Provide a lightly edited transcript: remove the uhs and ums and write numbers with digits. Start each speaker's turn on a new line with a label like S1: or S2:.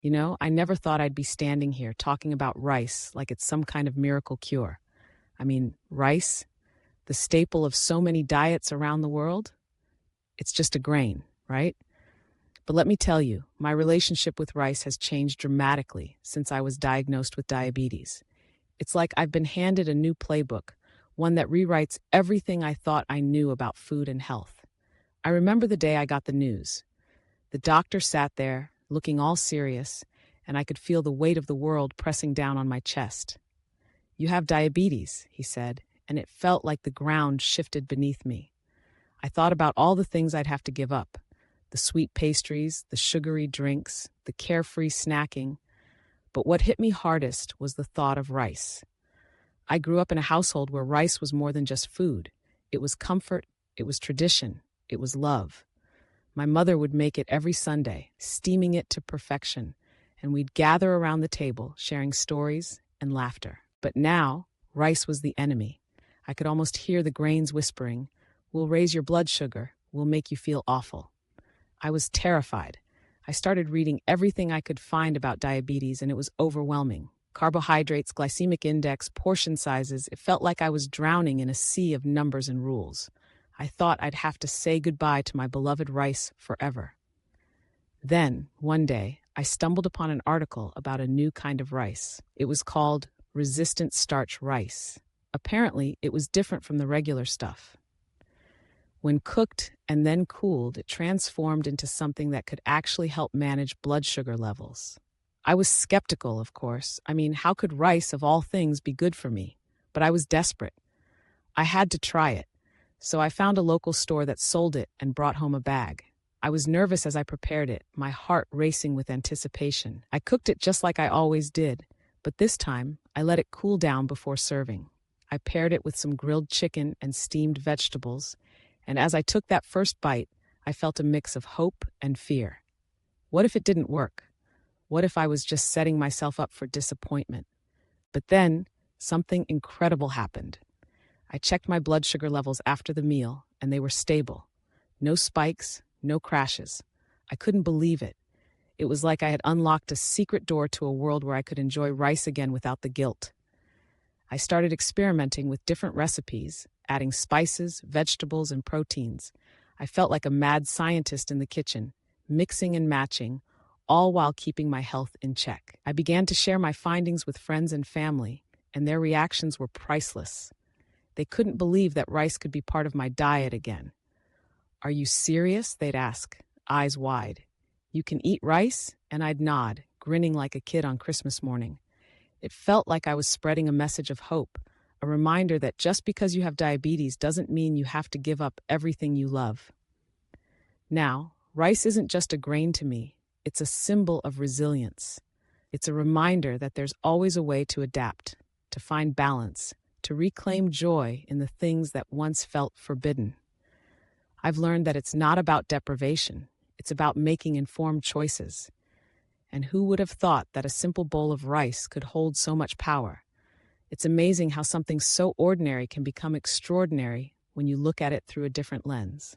S1: You know, I never thought I'd be standing here talking about rice like it's some kind of miracle cure. I mean, rice, the staple of so many diets around the world, it's just a grain, right? But let me tell you, my relationship with rice has changed dramatically since I was diagnosed with diabetes. It's like I've been handed a new playbook, one that rewrites everything I thought I knew about food and health. I remember the day I got the news. The doctor sat there, looking all serious, and I could feel the weight of the world pressing down on my chest. "You have diabetes," he said, and it felt like the ground shifted beneath me. I thought about all the things I'd have to give up: the sweet pastries, the sugary drinks, the carefree snacking. But what hit me hardest was the thought of rice. I grew up in a household where rice was more than just food. It was comfort, it was tradition, it was love. My mother would make it every Sunday, steaming it to perfection, and we'd gather around the table, sharing stories and laughter. But now, rice was the enemy. I could almost hear the grains whispering, "We'll raise your blood sugar, we'll make you feel awful." I was terrified. I started reading everything I could find about diabetes, and it was overwhelming. Carbohydrates, glycemic index, portion sizes, it felt like I was drowning in a sea of numbers and rules. I thought I'd have to say goodbye to my beloved rice forever. Then, one day, I stumbled upon an article about a new kind of rice. It was called resistant starch rice. Apparently, it was different from the regular stuff. When cooked and then cooled, it transformed into something that could actually help manage blood sugar levels. I was skeptical, of course. I mean, how could rice, of all things, be good for me? But I was desperate. I had to try it. So I found a local store that sold it and brought home a bag. I was nervous as I prepared it, my heart racing with anticipation. I cooked it just like I always did, but this time I let it cool down before serving. I paired it with some grilled chicken and steamed vegetables, and as I took that first bite, I felt a mix of hope and fear. What if it didn't work? What if I was just setting myself up for disappointment? But then, something incredible happened. I checked my blood sugar levels after the meal, and they were stable. No spikes, no crashes. I couldn't believe it. It was like I had unlocked a secret door to a world where I could enjoy rice again without the guilt. I started experimenting with different recipes, adding spices, vegetables, and proteins. I felt like a mad scientist in the kitchen, mixing and matching, all while keeping my health in check. I began to share my findings with friends and family, and their reactions were priceless. They couldn't believe that rice could be part of my diet again. "Are you serious?" they'd ask, eyes wide. "You can eat rice?" And I'd nod, grinning like a kid on Christmas morning. It felt like I was spreading a message of hope, a reminder that just because you have diabetes doesn't mean you have to give up everything you love. Now, rice isn't just a grain to me, it's a symbol of resilience. It's a reminder that there's always a way to adapt, to find balance, to reclaim joy in the things that once felt forbidden. I've learned that it's not about deprivation, it's about making informed choices. And who would have thought that a simple bowl of rice could hold so much power? It's amazing how something so ordinary can become extraordinary when you look at it through a different lens.